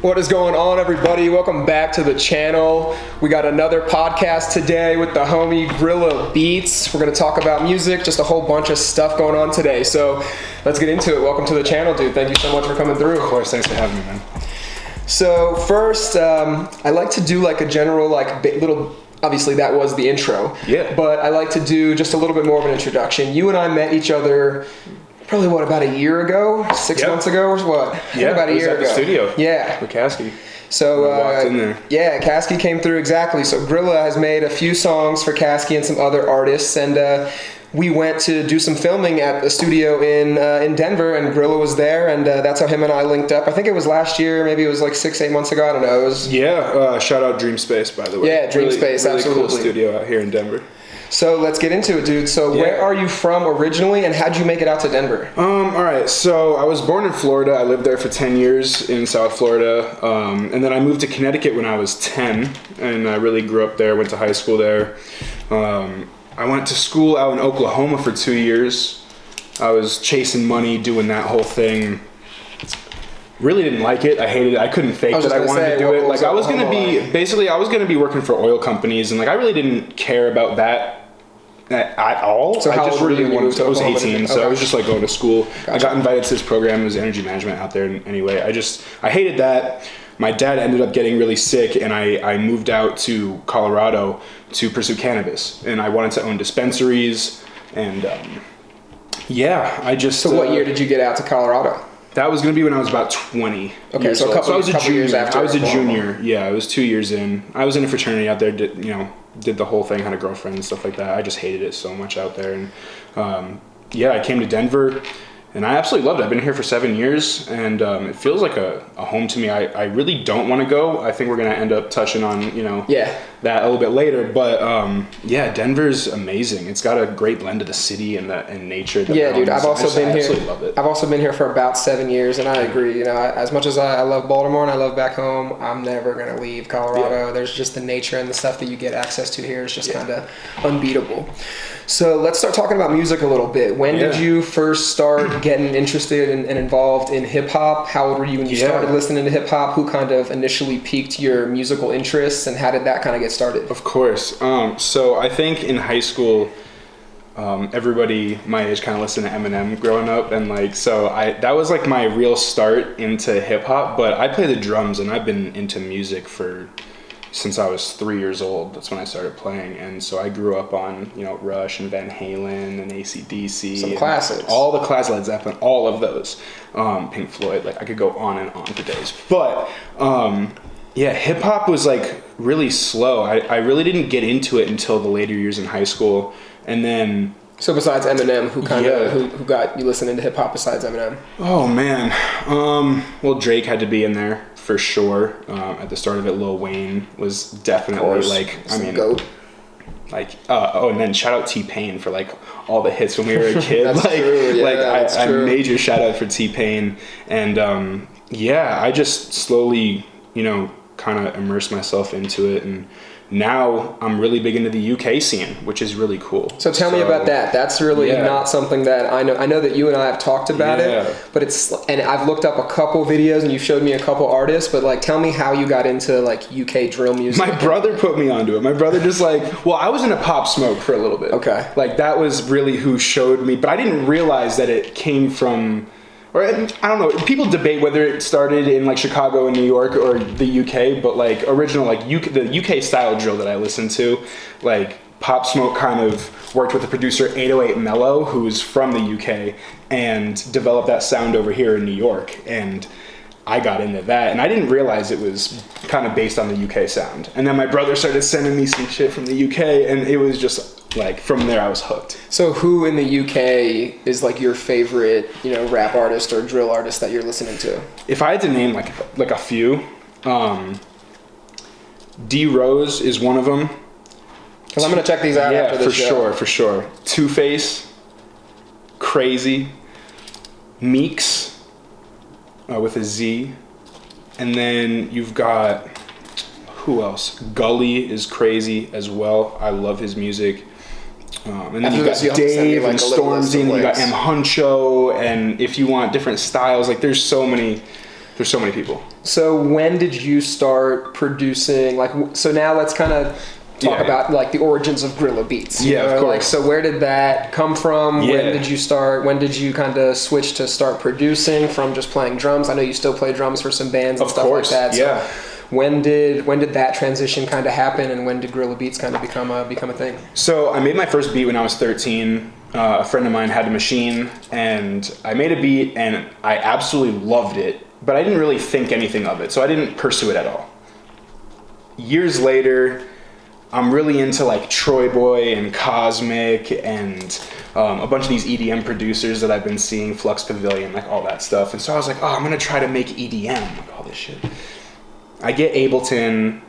What is going on, everybody? Welcome back to the channel. We got another podcast today with the homie GrillaBeatz. We're going to talk about music, just a whole bunch of stuff going on today. So let's get into it. Welcome to the channel, dude. Thank you so much for coming through. Of course, thanks for having me, man. So first, I like to do like a general, little, obviously that was the intro. Yeah. But I like to do just a little bit more of an introduction. You and I met each other probably about a year ago, 6 months ago, or what? Yeah, about a year ago. ago. The studio. Yeah. With Caskey. So walked in there. Yeah, Caskey came through, exactly. So Grilla has made a few songs for Caskey and some other artists, and we went to do some filming at the studio in Denver, and Grilla was there, and that's how him and I linked up. I think it was last year, maybe it was like 6-8 months ago. I don't know. It was shout out Dream Space, by the way. Yeah, Dream Space, really absolutely. Cool studio out here in Denver. So let's get into it, dude. So where are you from originally, and how'd you make it out to Denver? All right. So I was born in Florida. I lived there for 10 years in South Florida. And then I moved to Connecticut when I was 10, and I really grew up there, went to high school there. I went to school out in Oklahoma for 2 years. I was chasing money, doing that whole thing. Really didn't like it. I hated it. I couldn't fake that I wanted to do it. Like I was going to be working for oil companies, and like I really didn't care about that at all. So how old were you when you moved to Oklahoma? I was 18, so I was just like going to school. Gotcha. I got invited to this program. It was energy management out there. Anyway, I hated that. My dad ended up getting really sick, and I moved out to Colorado to pursue cannabis, and I wanted to own dispensaries, and So what year did you get out to Colorado? That was going to be when I was about 20. Okay, so I was a junior. years after. I was a junior. Yeah, I was 2 years in. I was in a fraternity out there. Did the whole thing, had a girlfriend and stuff like that. I just hated it so much out there, and I came to Denver. And I absolutely loved it. I've been here for 7 years, and it feels like a home to me. I really don't want to go. I think we're going to end up touching on, that a little bit later. But, Denver's amazing. It's got a great blend of the city and nature. Yeah, dude, I've also been here. Absolutely love it. I've also been here for about 7 years, and I agree. As much as I love Baltimore and I love back home, I'm never going to leave Colorado. Yeah. There's just the nature and the stuff that you get access to here is just kind of unbeatable. So let's start talking about music a little bit. When did you first start getting interested and involved in hip hop? How old were you when you started listening to hip hop? Who kind of initially piqued your musical interests, and how did that kind of get started? Of course. So I think in high school, everybody my age kind of listened to Eminem growing up, and that was like my real start into hip hop. But I play the drums, and I've been into music since I was 3 years old. That's when I started playing, and so I grew up on Rush and Van Halen and AC/DC. Some classics. All the classics, Led Zeppelin, all of those. Pink Floyd. Like I could go on and on for days. But hip hop was like really slow. I really didn't get into it until the later years in high school, and then. So besides Eminem, who got you listening to hip hop besides Eminem? Oh man, well Drake had to be in there for sure. At the start of it, Lil Wayne was definitely GOAT. And then shout out T-Pain for like all the hits when we were a kid. That's true. Yeah, I major shout out for T-Pain, and I just slowly kind of immersed myself into it, and now I'm really big into the UK scene, which is really cool. So tell me about that. That's really not something that I know. I know that you and I have talked about it, but and I've looked up a couple videos and you've showed me a couple artists, but tell me how you got into UK drill music. My brother put me onto it. My brother just I was in a Pop Smoke for a little bit. Okay. That was really who showed me, but I didn't realize that it came from, or I don't know, people debate whether it started in Chicago and New York or the UK, but original the UK style drill that I listened to, Pop Smoke kind of worked with the producer 808 Mello, who's from the UK, and developed that sound over here in New York, and I got into that, and I didn't realize it was kind of based on the UK sound. And then my brother started sending me some shit from the UK, and it was just from there I was hooked. So who in the UK is your favorite, rap artist or drill artist that you're listening to? If I had to name a few, D Rose is one of them. Because I'm gonna check these out after this show. For sure. Two Face, Crazy, Meeks, with a Z, and then you've got who else? Gully is crazy as well. I love his music. And then you got Dave and Stormzy, and you got M Huncho, and if you want different styles, there's so many people. So when did you start producing? Like, so now let's kind of talk about like the origins of GrillaBeatz. Yeah, of course. Like, so where did that come from? Yeah. When did you start? When did you kind of switch to start producing from just playing drums? I know you still play drums for some bands and stuff like that. So yeah. when did that transition kind of happen, and when did GrillaBeatz kind of become a thing? So I made my first beat when I was 13. A friend of mine had a machine, and I made a beat, and I absolutely loved it, but I didn't really think anything of it, so I didn't pursue it at all. Years later, I'm really into like Troy Boy and Cosmic and a bunch of these EDM producers that I've been seeing, Flux Pavilion, like all that stuff. And so I was like, oh, I'm gonna try to make EDM, like all this shit. I get Ableton,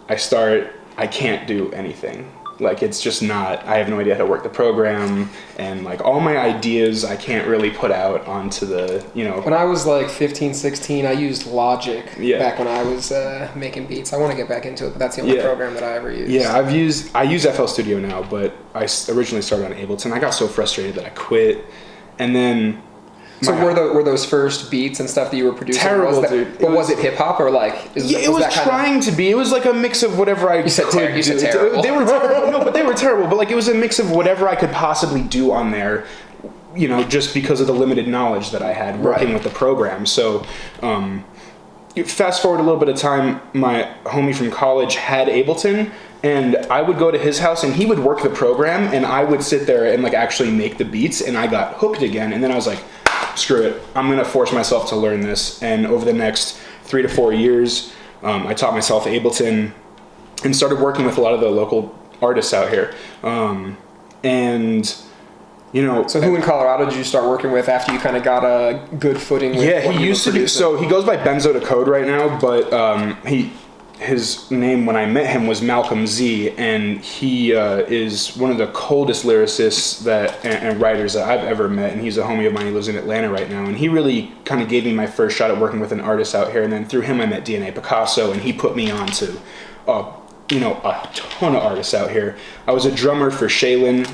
I can't do anything. Like, it's just not, I have no idea how to work the program, and like all my ideas I can't really put out onto the, When I was like 15, 16, I used Logic back when I was making beats. I want to get back into it, but that's the only program that I ever used. Yeah, I use FL Studio now, but I originally started on Ableton. I got so frustrated that I quit, and then... So were those first beats and stuff that you were producing? Terrible, dude. Was it hip hop or like? It was trying to be. It was like a mix of whatever I. You said terrible. They were terrible. No, but they were terrible. But like, it was a mix of whatever I could possibly do on there, just because of the limited knowledge that I had working with the program. So, fast forward a little bit of time, my homie from college had Ableton. And I would go to his house and he would work the program, and I would sit there and like actually make the beats, and I got hooked again. And then I was like, screw it, I'm gonna force myself to learn this. And over the next 3 to 4 years, I taught myself Ableton and started working with a lot of the local artists out here. So who in Colorado did you start working with after you kind of got a good footing with? Yeah, he used to do. So he goes by Benzo to Code right now, but his name when I met him was Malcolm Z, and he is one of the coldest lyricists and writers that I've ever met, and he's a homie of mine. He lives in Atlanta right now, and he really kind of gave me my first shot at working with an artist out here, and then through him I met DNA Picasso, and he put me on to a ton of artists out here. I was a drummer for Shaylin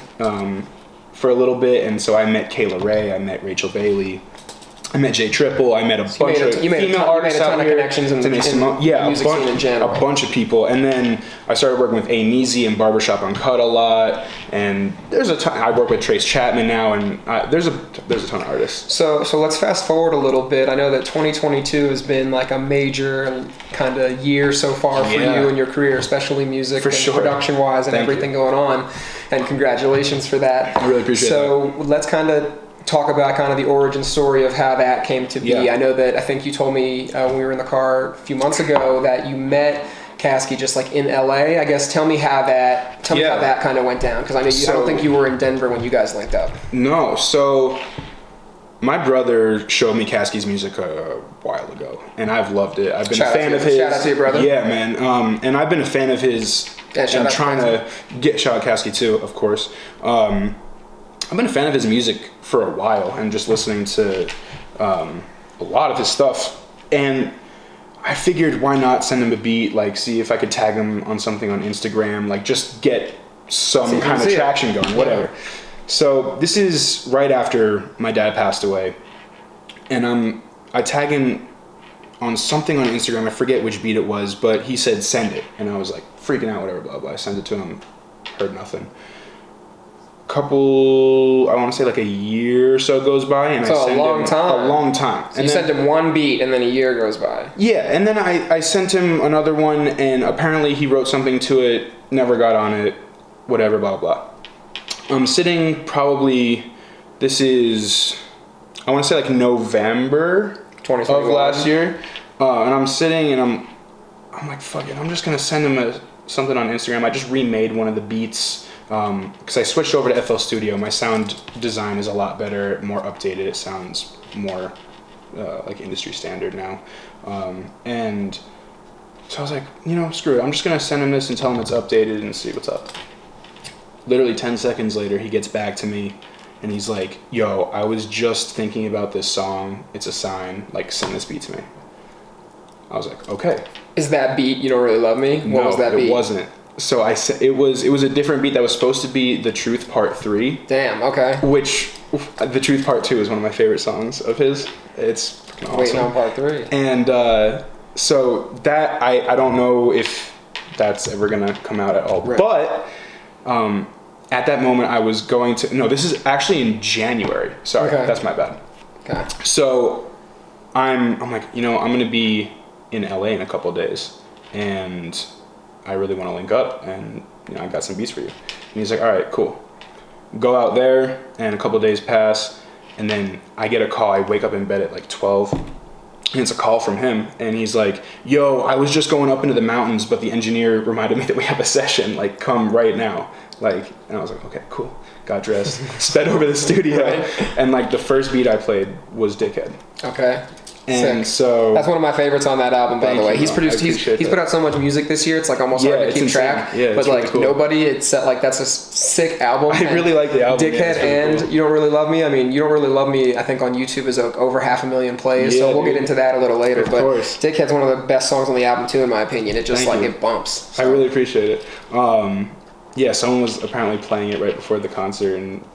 for a little bit, and so I met Kayla Ray, I met Rachel Bailey, I met Jay Triple. I met a bunch of female artists out here. Connections in the music scene in general. A bunch of people. And then I started working with A. Neezy and Barbershop Uncut a lot. And there's a ton. I work with Trace Chapman now, and there's a ton of artists. So let's fast forward a little bit. I know that 2022 has been like a major kind of year so far for you and your career, especially music and production-wise and everything going on. And congratulations for that. I really appreciate that. So let's kind of talk about kind of the origin story of how that came to be. I know that I think you told me when we were in the car a few months ago that you met Caskey just like in LA. I guess tell me how that kind of went down, because I know I don't think you were in Denver when you guys linked up. No, so my brother showed me Caskey's music a while ago, and I've loved it. I've been a fan of his. Shout out to your brother. Yeah, man. And I've been a fan of his. Yeah, and trying to get shout out Caskey too, of course. I've been a fan of his music for a while and just listening to a lot of his stuff. And I figured, why not send him a beat, like see if I could tag him on something on Instagram, like just get some kind of traction going, whatever. So this is right after my dad passed away. And I tag him on something on Instagram. I forget which beat it was, but he said, send it. And I was like freaking out, whatever, blah, blah. I sent it to him, heard nothing. I want to say like a year or so goes by, and so I send him a long time. So you sent him one beat, and then a year goes by. Yeah, and then I sent him another one, and apparently he wrote something to it, never got on it, whatever, blah blah. I'm sitting probably, this is, I want to say like November 2021 of last year, and I'm sitting and I'm like, fuck it, I'm just gonna send him something on Instagram. I just remade one of the beats. Because I switched over to FL Studio. My sound design is a lot better, more updated. It sounds more like industry standard now. And so I was like, screw it. I'm just going to send him this and tell him it's updated and see what's up. Literally 10 seconds later, he gets back to me and he's like, yo, I was just thinking about this song. It's a sign. Like, send this beat to me. I was like, okay. Is that beat You Don't Really Love Me? What was that beat? It wasn't. So I said it was a different beat that was supposed to be The Truth Part 3. Damn, okay. Which The Truth Part 2 is one of my favorite songs of his. It's fucking awesome. Waiting on Part 3. And so that I don't know if that's ever gonna come out at all. Right. But at that moment, I was going to. No, this is actually in January. Sorry, that's my bad. Okay. So I'm like, I'm gonna be in LA in a couple of days, and I really want to link up, and I got some beats for you. And he's like, all right, cool. Go out there, and a couple of days pass, and then I get a call. I wake up in bed at like 12. And it's a call from him, and he's like, yo, I was just going up into the mountains, but the engineer reminded me that we have a session, like, come right now. Like, and I was like, okay, cool. Got dressed, sped over to the studio, and like the first beat I played was Dickhead. Okay. And sick. So that's one of my favorites on that album, by the way. He's put out so much music this year. It's like almost hard to keep track. Yeah, but like really cool. It's like that's a sick album. I really like the album. Dickhead and cool. You Don't Really Love Me. I mean, You Don't Really Love Me, I think on YouTube is over 500,000 plays. So we'll get into that a little later. Of course. Dickhead's one of the best songs on the album too, in my opinion. It just it bumps. So. I really appreciate it. Someone was apparently playing it right before the concert, and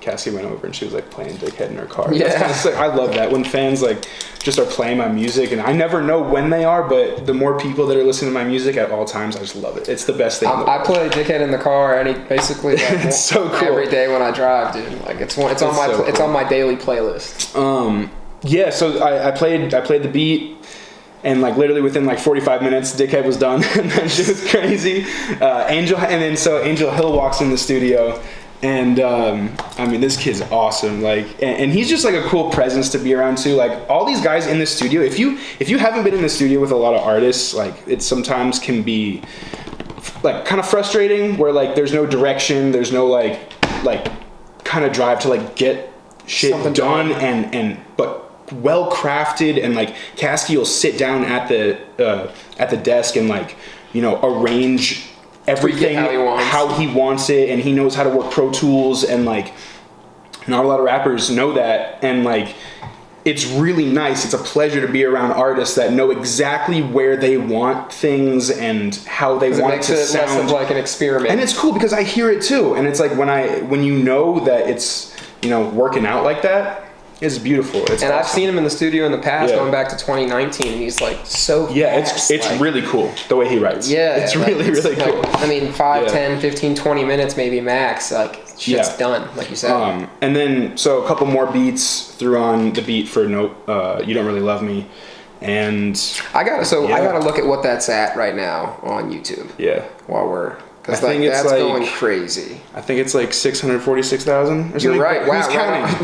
Caskey went over and she was like playing Dickhead in her car. Yeah. That's kind of sick. I love that when fans like just are playing my music, and I never know when they are, but the more people that are listening to my music at all times, I just love it. It's the best thing. I play Dickhead in the car, and basically like, it's so cool every day when I drive, dude. Like it's on my daily playlist. So I played the beat. And like literally within like 45 minutes, Dickhead was done, and that shit was crazy. Angel Hill walks in the studio, and this kid's awesome. Like, and he's just like a cool presence to be around too. Like all these guys in the studio. If you haven't been in the studio with a lot of artists, like it sometimes can be like kind of frustrating, where like there's no direction, there's no like kind of drive to like get shit something done, and but well crafted, and like Caskey will sit down at the desk and like arrange everything how he wants it, and he knows how to work Pro Tools, and like not a lot of rappers know that, and like it's really nice. It's a pleasure to be around artists that know exactly where they want things and how they want it to sound. Less of like an experiment, and it's cool because I hear it too, and it's like when you know that it's working out like that. It's beautiful. It's awesome. I've seen him in the studio in the past, going back to 2019, and he's like so fast. It's like, really cool the way he writes. Yeah. It's really cool. I mean, 5, 10, 15, 20 minutes maybe max, like shit's done, like you said. And then, so a couple more beats threw on the beat for You Don't Really Love Me. And I gotta look at what that's at right now on YouTube. Yeah. While we're... Because that's like, going crazy. I think it's like 646,000 or something. You're right. Wow. Who's counting?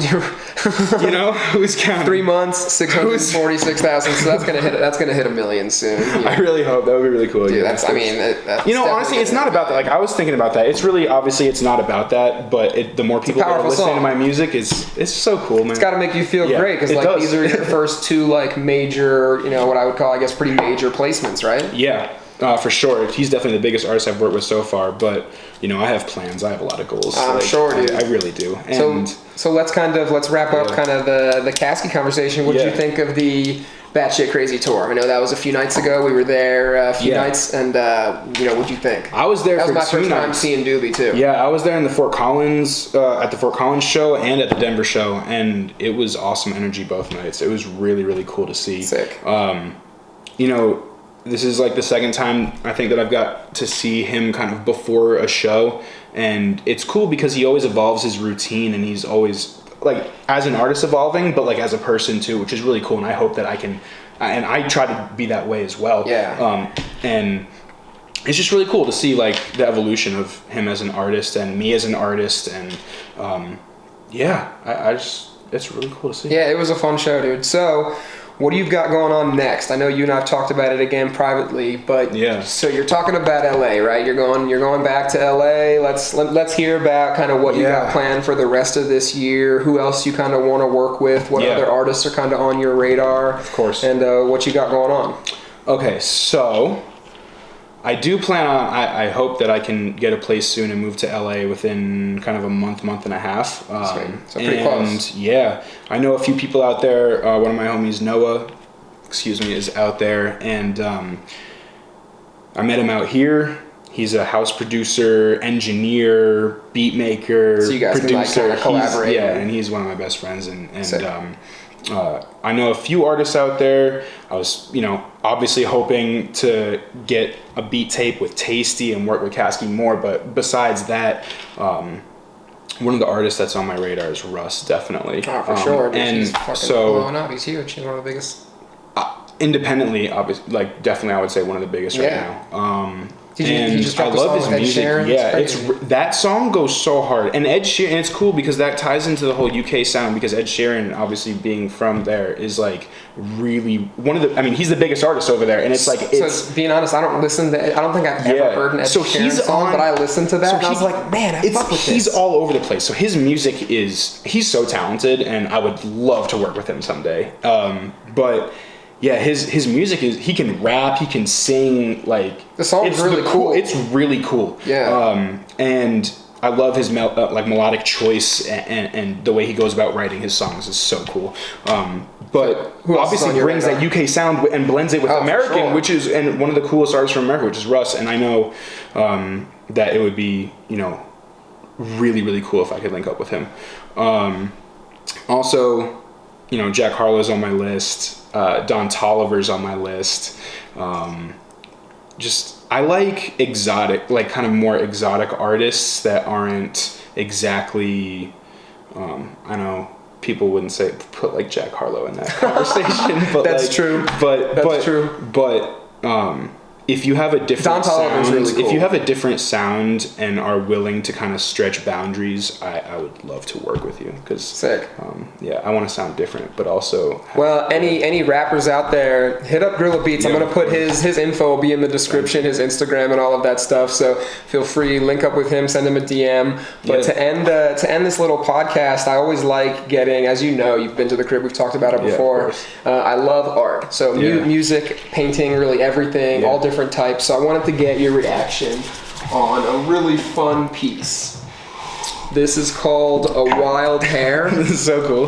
Who's counting? 3 months, 646,000. So that's gonna hit 1 million soon. Yeah. I really hope that would be really cool. Dude, that's honestly, it's not about that. Like I was thinking about that. It's really obviously it's not about that, but the more people that are listening to my music, it's so cool, man. It's got to make you feel great because like these are your first 2 like major, what I would call, I guess, pretty major placements, right? Yeah. For sure. He's definitely the biggest artist I've worked with so far, but I have plans. I have a lot of goals. I'm sure, dude. I really do. And so let's wrap up kind of the Caskey conversation. What did you think of the Batshit Crazy tour? I know that was a few nights ago. We were there a few nights, and what'd you think? I was there for 2 nights. That was my first time seeing Doobie too. Yeah, I was there in the Fort Collins at the Fort Collins show and at the Denver show, and it was awesome energy both nights. It was really, really cool to see. Sick. This is like the second time I think that I've got to see him kind of before a show, and it's cool because he always evolves his routine, and he's always like as an artist evolving, but like as a person too, which is really cool. And I hope that I can, and I try to be that way as well. Yeah. And it's just really cool to see like the evolution of him as an artist and me as an artist, and it's really cool to see. Yeah, it was a fun show, dude. So, what do you got going on next? I know you and I have talked about it again privately, but so you're talking about LA, right? You're going back to LA. Let's hear about kind of what you got planned for the rest of this year. Who else you kind of want to work with? What other artists are kind of on your radar? Of course. And what you got going on? Okay, so I do plan on, I hope that I can get a place soon and move to LA within kind of a month and a half. So pretty close. Yeah, I know a few people out there. One of my homies, Noah, is out there, and I met him out here. He's a house producer, engineer, beat maker, so you guys producer. can like kind of collaborate. And he's one of my best friends, and I know a few artists out there. I was, obviously hoping to get a beat tape with Tasty and work with Caskey more. But besides that, one of the artists that's on my radar is Russ, definitely. Oh, for sure. Dude. And he's fucking so blowing up. He's huge. He's one of the biggest. Independently, obviously, definitely, I would say one of the biggest right now. He just dropped a song with Ed Sheeran. Yeah, that song goes so hard, and Ed Sheeran. And it's cool because that ties into the whole UK sound. Because Ed Sheeran, obviously being from there, is like really one of the. I mean, he's the biggest artist over there, and it's like. So being honest, I don't listen to. I don't think I've ever heard an Ed Sheeran song, but I listened to that, and I was like, man, I fuck with this. He's all over the place. So his music he's so talented, and I would love to work with him someday. But. Yeah, his music he can rap, he can sing, like the song's really cool. It's really cool. Yeah. And I love his melodic choice and the way he goes about writing his songs is so cool. But who obviously brings that UK sound and blends it with American, which is and one of the coolest artists from America, which is Russ. And I know that it would be really really cool if I could link up with him. Also, Jack Harlow's on my list. Don Tolliver's on my list. I like exotic, like kind of more exotic artists that aren't exactly. I know people wouldn't put like Jack Harlow in that conversation, but that's true. But if you have a different sound, really cool. If you have a different sound and are willing to kind of stretch boundaries, I would love to work with you because sick. I want to sound different, but also. Well, any rappers out there, hit up GrillaBeatz. I'm gonna put his info will be in the description, his Instagram and all of that stuff. So feel free, link up with him, send him a DM. But to end this little podcast, I always like getting, as you know, you've been to the crib, we've talked about it before. I love art, so music, painting, really everything, all different types. So I wanted to get your reaction on a really fun piece. This is called A Wild Hair. This is so cool.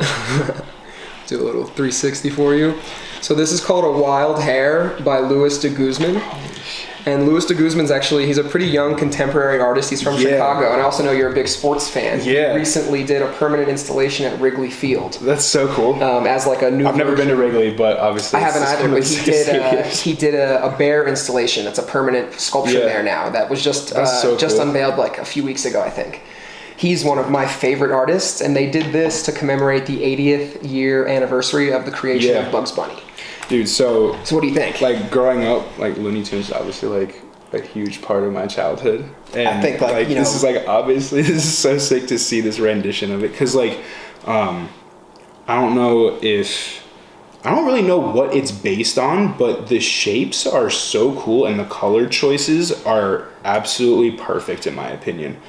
Do a little 360 for you. So this is called A Wild Hair by Louis de Guzman. And Louis de Guzman's he's a pretty young contemporary artist. He's from Chicago, and I also know you're a big sports fan. Yeah. He recently did a permanent installation at Wrigley Field. That's so cool. As like a new. I've never been to Wrigley, but obviously I haven't either. But he did a bear installation. It's a permanent sculpture there now. That was just unveiled like a few weeks ago, I think. He's one of my favorite artists, and they did this to commemorate the 80th year anniversary of the creation of Bugs Bunny. Dude, so what do you think? Like growing up, like Looney Tunes is obviously like a huge part of my childhood, and I think this is like obviously this is so sick to see this rendition of it because I don't really know what it's based on, but the shapes are so cool and the color choices are absolutely perfect in my opinion.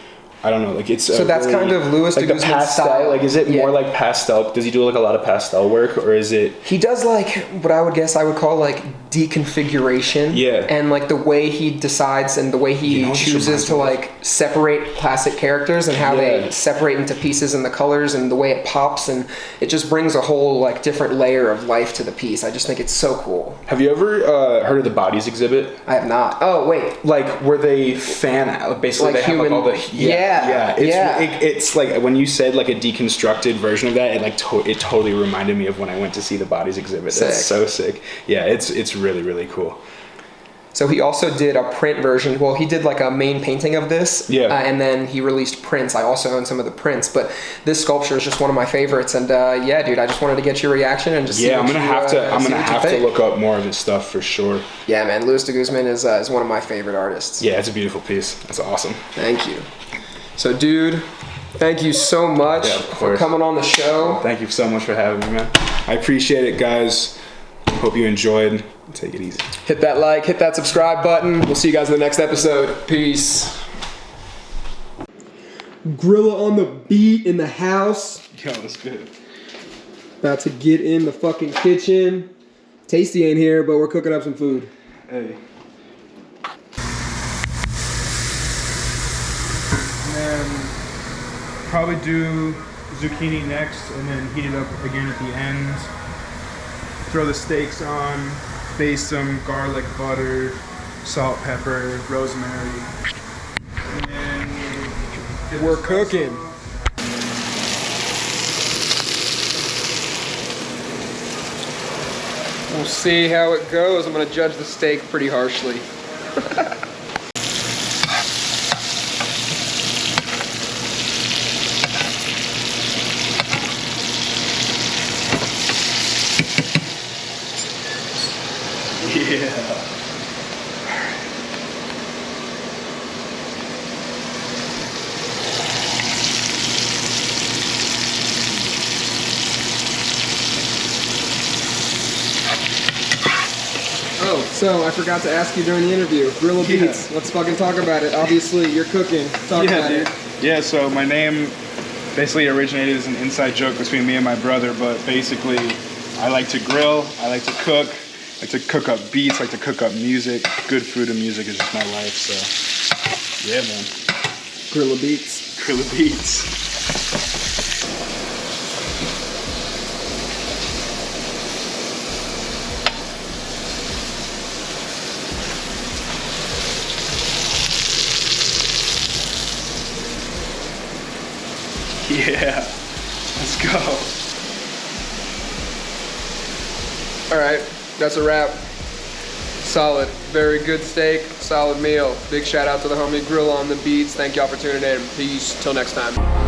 I don't know, like it's so that's really, kind of Louis de Guzman's pastel style. Like, is it more like pastel? Does he do like a lot of pastel work, or is it? He does like what I would call like deconfiguration. Yeah. And like the way he decides and the way he chooses to like separate classic characters and how they separate into pieces and the colors and the way it pops, and it just brings a whole like different layer of life to the piece. I just think it's so cool. Have you ever heard of the Bodies exhibit? I have not. Oh wait. Like where they fan basically like they have like all the it's like when you said like a deconstructed version of that, it like it totally reminded me of when I went to see the Bodies exhibit. Sick. It's so sick. Yeah, it's really really cool. So he also did a print version. Well, he did like a main painting of this. Yeah. And then he released prints. I also own some of the prints, but this sculpture is just one of my favorites. And dude, I just wanted to get your reaction and just I'm gonna have to look up more of his stuff for sure. Yeah, man, Louis de Guzman is one of my favorite artists. Yeah, it's a beautiful piece. That's awesome. Thank you. So, dude, thank you so much for coming on the show. Thank you so much for having me, man. I appreciate it, guys. Hope you enjoyed. Take it easy. Hit that like, hit that subscribe button. We'll see you guys in the next episode. Peace. Grilla on the beat in the house. Yo, that's good. About to get in the fucking kitchen. Tasty ain't here, but we're cooking up some food. Hey. And probably do zucchini next and then heat it up again at the end. Throw the steaks on, baste them, garlic, butter, salt, pepper, rosemary. And then we're cooking. We'll see how it goes. I'm gonna judge the steak pretty harshly. Yeah. Oh, so I forgot to ask you during the interview. GrillaBeatz. Let's fucking talk about it. Obviously, you're cooking. Talk about it. Yeah, so my name basically originated as an inside joke between me and my brother, but basically I like to grill, I like to cook, I like to cook up beats, I like to cook up music. Good food and music is just my life, so yeah, man. GrillaBeatz. GrillaBeatz. Yeah, let's go. All right, that's a wrap. Solid, very good steak, solid meal. Big shout out to the homie Grill on the Beats. Thank y'all for tuning in. Peace, till next time.